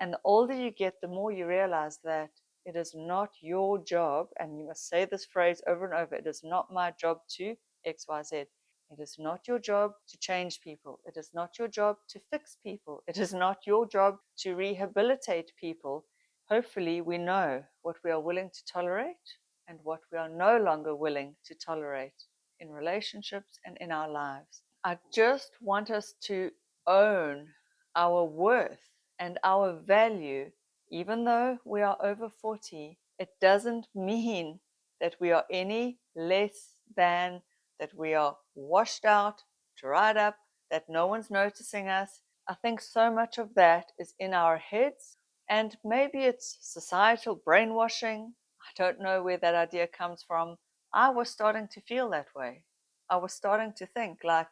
And the older you get, the more you realize that it is not your job, and you must say this phrase over and over, it is not my job to XYZ. It is not your job to change people. It is not your job to fix people. It is not your job to rehabilitate people. Hopefully, we know what we are willing to tolerate and what we are no longer willing to tolerate in relationships and in our lives. I just want us to own our worth and our value. Even though we are over 40, it doesn't mean that we are any less than, that we are washed out, dried up, that no one's noticing us. I think so much of that is in our heads, and maybe it's societal brainwashing. I don't know where that idea comes from. I was starting to feel that way. I was starting to think like,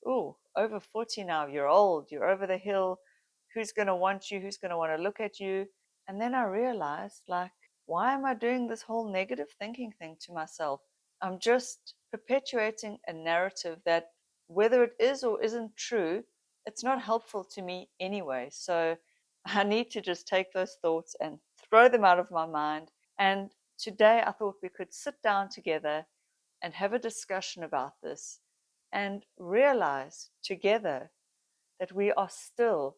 ooh, over 40 now, you're old, you're over the hill. Who's going to want you? Who's going to want to look at you? And then I realized, like, why am I doing this whole negative thinking thing to myself? I'm just perpetuating a narrative that, whether it is or isn't true, it's not helpful to me anyway. So I need to just take those thoughts and throw them out of my mind. And today I thought we could sit down together and have a discussion about this and realize together that we are still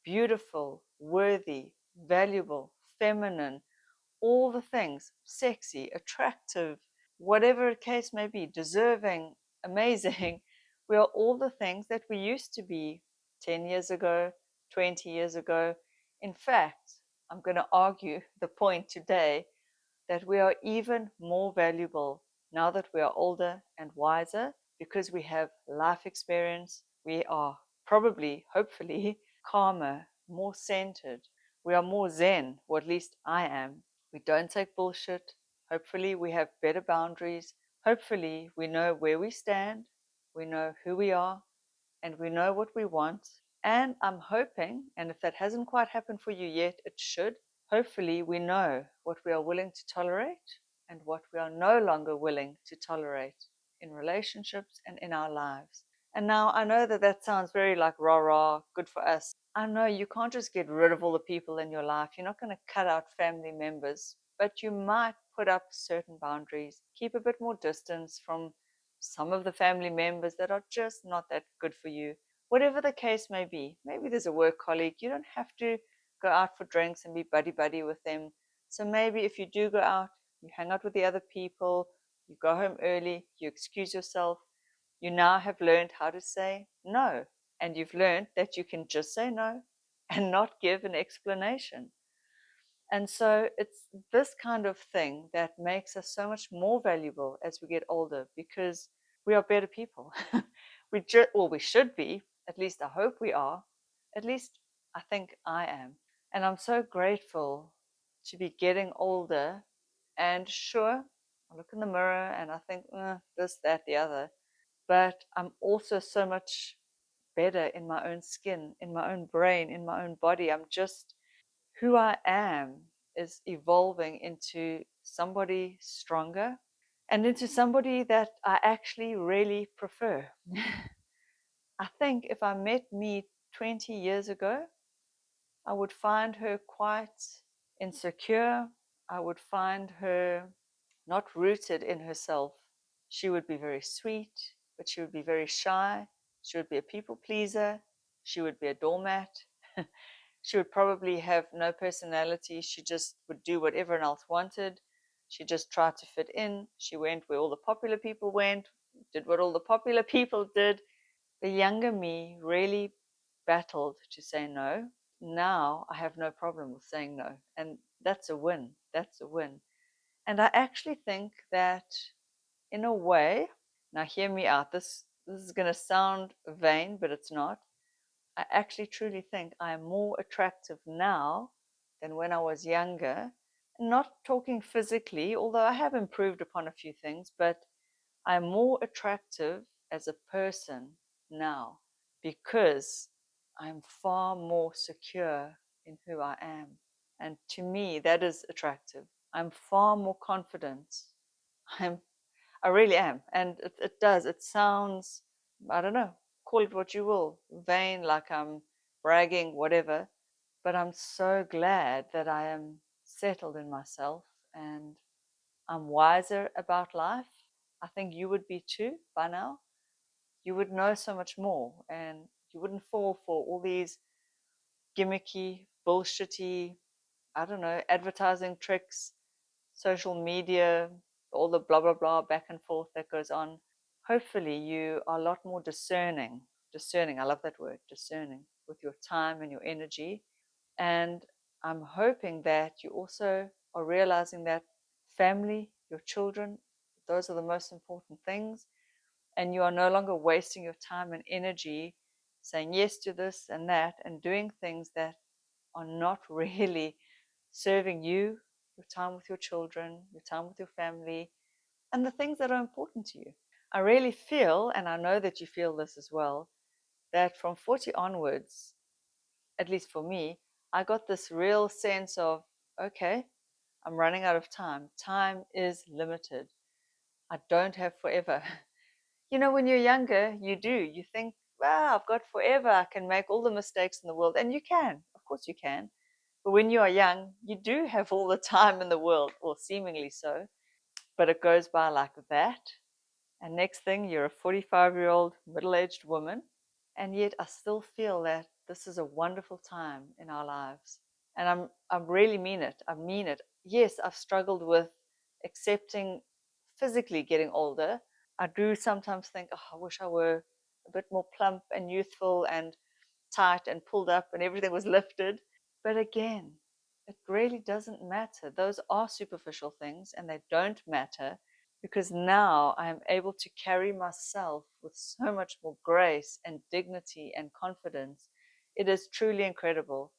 beautiful, worthy, valuable, feminine, all the things, sexy, attractive, whatever the case may be, deserving, amazing. We are all the things that we used to be 10 years ago, 20 years ago. In fact, I'm going to argue the point today that we are even more valuable now that we are older and wiser, because we have life experience. We are probably, hopefully, calmer, more centered. We are more zen, or at least I am. We don't take bullshit. Hopefully, we have better boundaries. Hopefully, we know where we stand, we know who we are, and we know what we want. And I'm hoping, and if that hasn't quite happened for you yet, it should. Hopefully, we know what we are willing to tolerate and what we are no longer willing to tolerate in relationships and in our lives. And now I know that that sounds very like rah rah, good for us. I know you can't just get rid of all the people in your life. You're not going to cut out family members, but you might put up certain boundaries, keep a bit more distance from some of the family members that are just not that good for you. Whatever the case may be, maybe there's a work colleague. You don't have to go out for drinks and be buddy buddy with them. So maybe if you do go out, you hang out with the other people, you go home early, you excuse yourself. You now have learned how to say no, and you've learned that you can just say no and not give an explanation. And so it's this kind of thing that makes us so much more valuable as we get older, because we are better people. We should be. At least I hope we are. At least I think I am. And I'm so grateful to be getting older. And sure, I look in the mirror and I think, this, that, the other. But I'm also so much better in my own skin, in my own brain, in my own body. I'm just who I am is evolving into somebody stronger and into somebody that I actually really prefer. I think if I met me 20 years ago, I would find her quite insecure. I would find her not rooted in herself. She would be very sweet, but she would be very shy. She would be a people pleaser. She would be a doormat. She would probably have no personality. She just would do what everyone else wanted. She just tried to fit in. She went where all the popular people went, did what all the popular people did. The younger me really battled to say no. Now I have no problem with saying no. And that's a win. That's a win. And I actually think that, in a way, now hear me out. This is going to sound vain, but it's not. I actually truly think I am more attractive now than when I was younger. Not talking physically, although I have improved upon a few things, but I'm more attractive as a person now because I'm far more secure in who I am. And to me, that is attractive. I'm far more confident. I'm I really am. And it sounds, I don't know, call it what you will, vain, like I'm bragging, whatever. But I'm so glad that I am settled in myself and I'm wiser about life. I think you would be too by now. You would know so much more and you wouldn't fall for all these gimmicky, bullshitty, I don't know, advertising tricks, social media, all the blah, blah, blah back and forth that goes on. Hopefully, you are a lot more discerning. Discerning, I love that word, discerning with your time and your energy. And I'm hoping that you also are realizing that family, your children, those are the most important things. And you are no longer wasting your time and energy saying yes to this and that and doing things that are not really serving you, your time with your children, your time with your family, and the things that are important to you. I really feel, and I know that you feel this as well, that from 40 onwards, at least for me, I got this real sense of, okay, I'm running out of time. Time is limited. I don't have forever. You know, when you're younger, you do. You think, wow, I've got forever. I can make all the mistakes in the world. And you can. Of course, you can. But when you are young, you do have all the time in the world, or seemingly so. But it goes by like that. And next thing, you're a 45-year-old middle aged woman. And yet, I still feel that this is a wonderful time in our lives. And I really mean it. I mean it. Yes, I've struggled with accepting physically getting older. I do sometimes think, oh, I wish I were a bit more plump and youthful and tight and pulled up and everything was lifted. But again, it really doesn't matter. Those are superficial things and they don't matter because now I am able to carry myself with so much more grace and dignity and confidence. It is truly incredible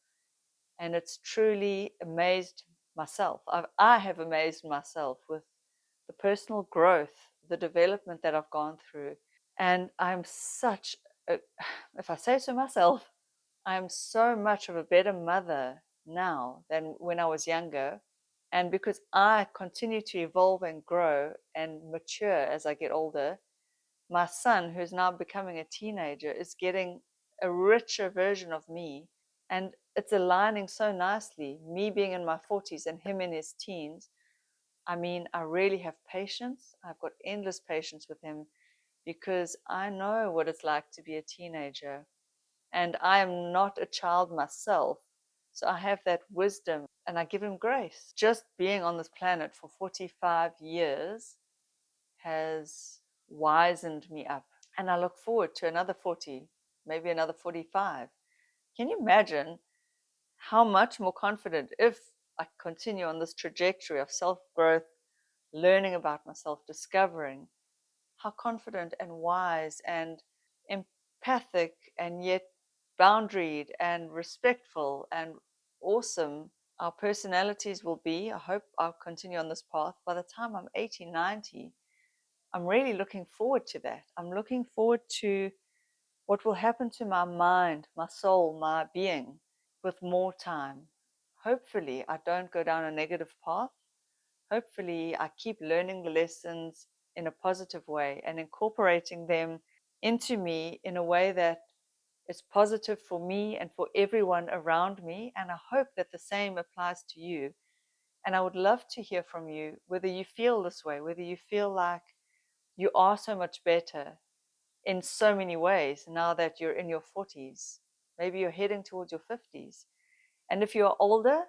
and it's truly amazed myself. I have amazed myself with the personal growth, the development that I've gone through. And I'm such a, if I say so myself, I'm so much of a better mother now than when I was younger. And because I continue to evolve and grow and mature as I get older, my son, who's now becoming a teenager, is getting a richer version of me. And it's aligning so nicely, me being in my 40s and him in his teens. I mean, I really have patience. I've got endless patience with him because I know what it's like to be a teenager. And I am not a child myself. So I have that wisdom and I give him grace. Just being on this planet for 45 years has wizened me up. And I look forward to another 40, maybe another 45. Can you imagine how much more confident if I continue on this trajectory of self growth, learning about myself, discovering how confident and wise and empathic and yet boundaried and respectful and awesome our personalities will be. I hope I'll continue on this path. By the time I'm 80, 90, I'm really looking forward to that. I'm looking forward to what will happen to my mind, my soul, my being with more time. Hopefully, I don't go down a negative path. Hopefully, I keep learning the lessons in a positive way and incorporating them into me in a way that is positive for me and for everyone around me. And I hope that the same applies to you. And I would love to hear from you whether you feel this way, whether you feel like you are so much better in so many ways now that you're in your 40s. Maybe you're heading towards your 50s. And if you're older,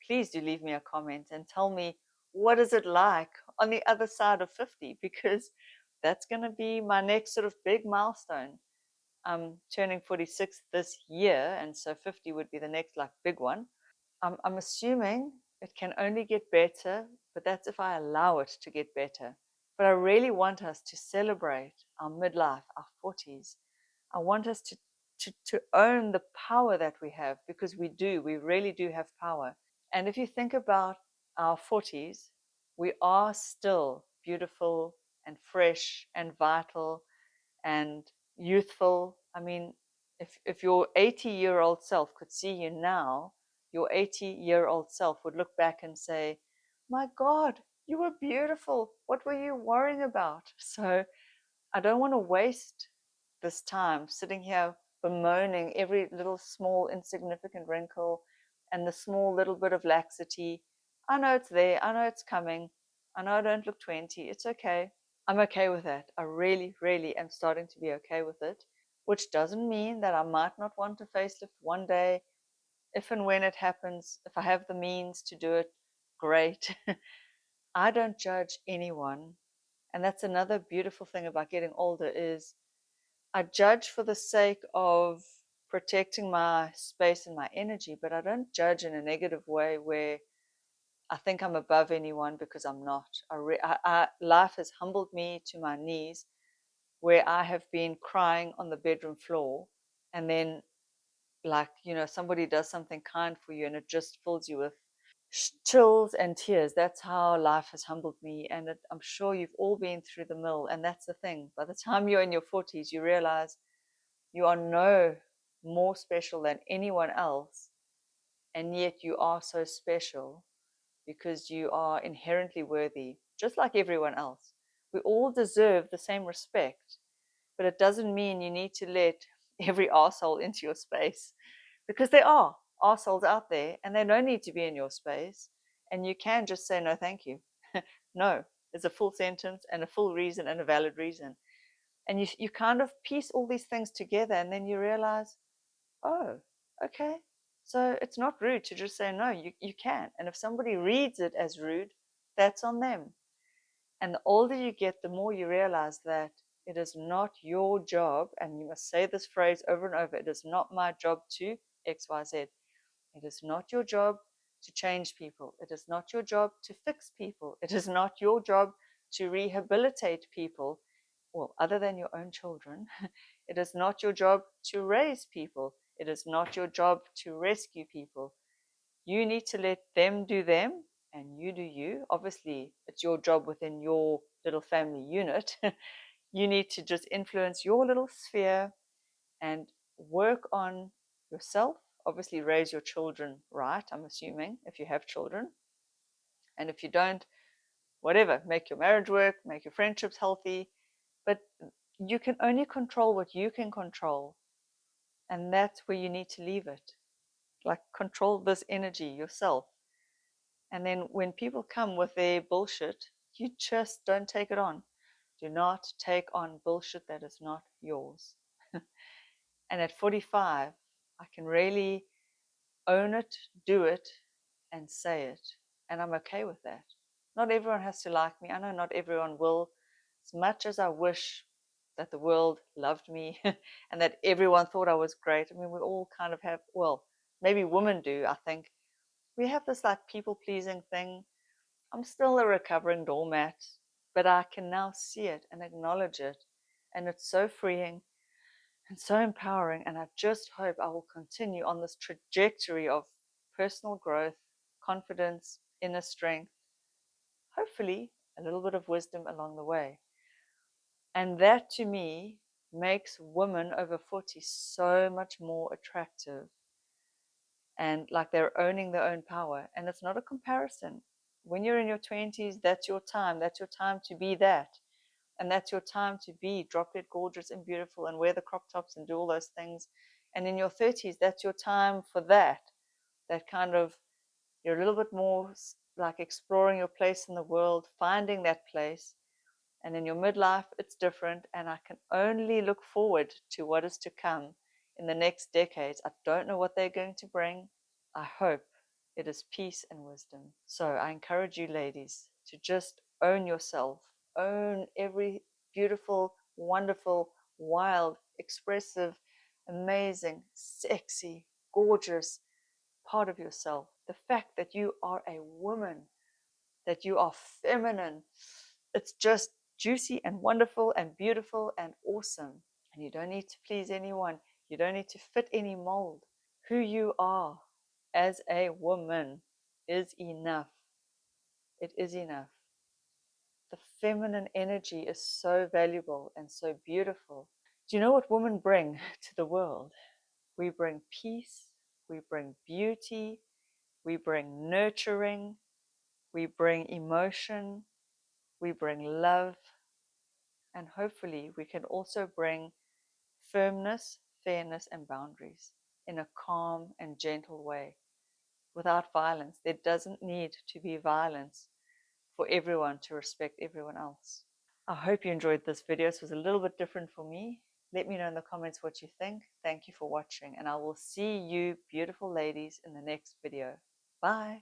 please do leave me a comment and tell me what is it like on the other side of 50 because that's going to be my next sort of big milestone. I'm turning 46 this year, and so 50 would be the next like big one. I'm assuming it can only get better, but that's if I allow it to get better. But I really want us to celebrate our midlife, our 40s. I want us to own the power that we have because we do. We really do have power. And if you think about our 40s, we are still beautiful and fresh and vital and youthful. I mean, if your 80-year-old self could see you now, your 80-year-old self would look back and say, my God, you were beautiful. What were you worrying about? So I don't want to waste this time sitting here bemoaning every little small insignificant wrinkle and the small little bit of laxity. I know it's there. I know it's coming. I know I don't look 20. It's okay. I'm okay with that. I really, really am starting to be okay with it, which doesn't mean that I might not want a facelift one day. If and when it happens, if I have the means to do it, great. I don't judge anyone. And that's another beautiful thing about getting older is I judge for the sake of protecting my space and my energy, but I don't judge in a negative way where I think I'm above anyone because I'm not. Life has humbled me to my knees where I have been crying on the bedroom floor, and then, like, somebody does something kind for you and it just fills you with chills and tears. That's how life has humbled me. And I'm sure you've all been through the mill. And that's the thing. By the time you're in your 40s, you realize you are no more special than anyone else. And yet you are so special because you are inherently worthy, just like everyone else. We all deserve the same respect, but it doesn't mean you need to let every arsehole into your space, because there are arseholes out there and they don't need to be in your space. And you can just say, no, thank you. No, there's a full sentence and a full reason and a valid reason. And you kind of piece all these things together and then you realize, oh, okay. So it's not rude to just say no, you can. And if somebody reads it as rude, that's on them. And the older you get, the more you realize that it is not your job, and you must say this phrase over and over, it is not my job to XYZ. It is not your job to change people. It is not your job to fix people. It is not your job to rehabilitate people, well, other than your own children. It is not your job to raise people. It is not your job to rescue people. You need to let them do them and you do you. Obviously, it's your job within your little family unit. You need to just influence your little sphere and work on yourself. Obviously, raise your children right, I'm assuming, if you have children. And if you don't, whatever, make your marriage work, make your friendships healthy. But you can only control what you can control. And that's where you need to leave it. Like, control this energy yourself. And then when people come with their bullshit, you just don't take it on. Do not take on bullshit that is not yours. And at 45, I can really own it, do it, and say it. And I'm okay with that. Not everyone has to like me. I know not everyone will. As much as I wish that the world loved me and that everyone thought I was great. I mean, we all kind of have, well, maybe women do, I think. We have this like people pleasing thing. I'm still a recovering doormat, but I can now see it and acknowledge it. And it's so freeing and so empowering. And I just hope I will continue on this trajectory of personal growth, confidence, inner strength, hopefully a little bit of wisdom along the way. And that to me makes women over 40 so much more attractive and like they're owning their own power. And it's not a comparison. When you're in your 20s, that's your time. That's your time to be that. And that's your time to be drop dead gorgeous and beautiful and wear the crop tops and do all those things. And in your 30s, that's your time for that. That kind of, you're a little bit more like exploring your place in the world, finding that place. And in your midlife, it's different. And I can only look forward to what is to come in the next decades. I don't know what they're going to bring. I hope it is peace and wisdom. So I encourage you, ladies, to just own yourself, own every beautiful, wonderful, wild, expressive, amazing, sexy, gorgeous part of yourself. The fact that you are a woman, that you are feminine, it's just juicy and wonderful and beautiful and awesome. And you don't need to please anyone. You don't need to fit any mold. Who you are as a woman is enough. It is enough. The feminine energy is so valuable and so beautiful. Do you know what women bring to the world? We bring peace, we bring beauty, we bring nurturing, we bring emotion, we bring love, and hopefully we can also bring firmness, fairness, and boundaries in a calm and gentle way. without violence. There doesn't need to be violence for everyone to respect everyone else. I hope you enjoyed this video. This was a little bit different for me. Let me know in the comments what you think. Thank you for watching, and I will see you beautiful ladies in the next video. Bye.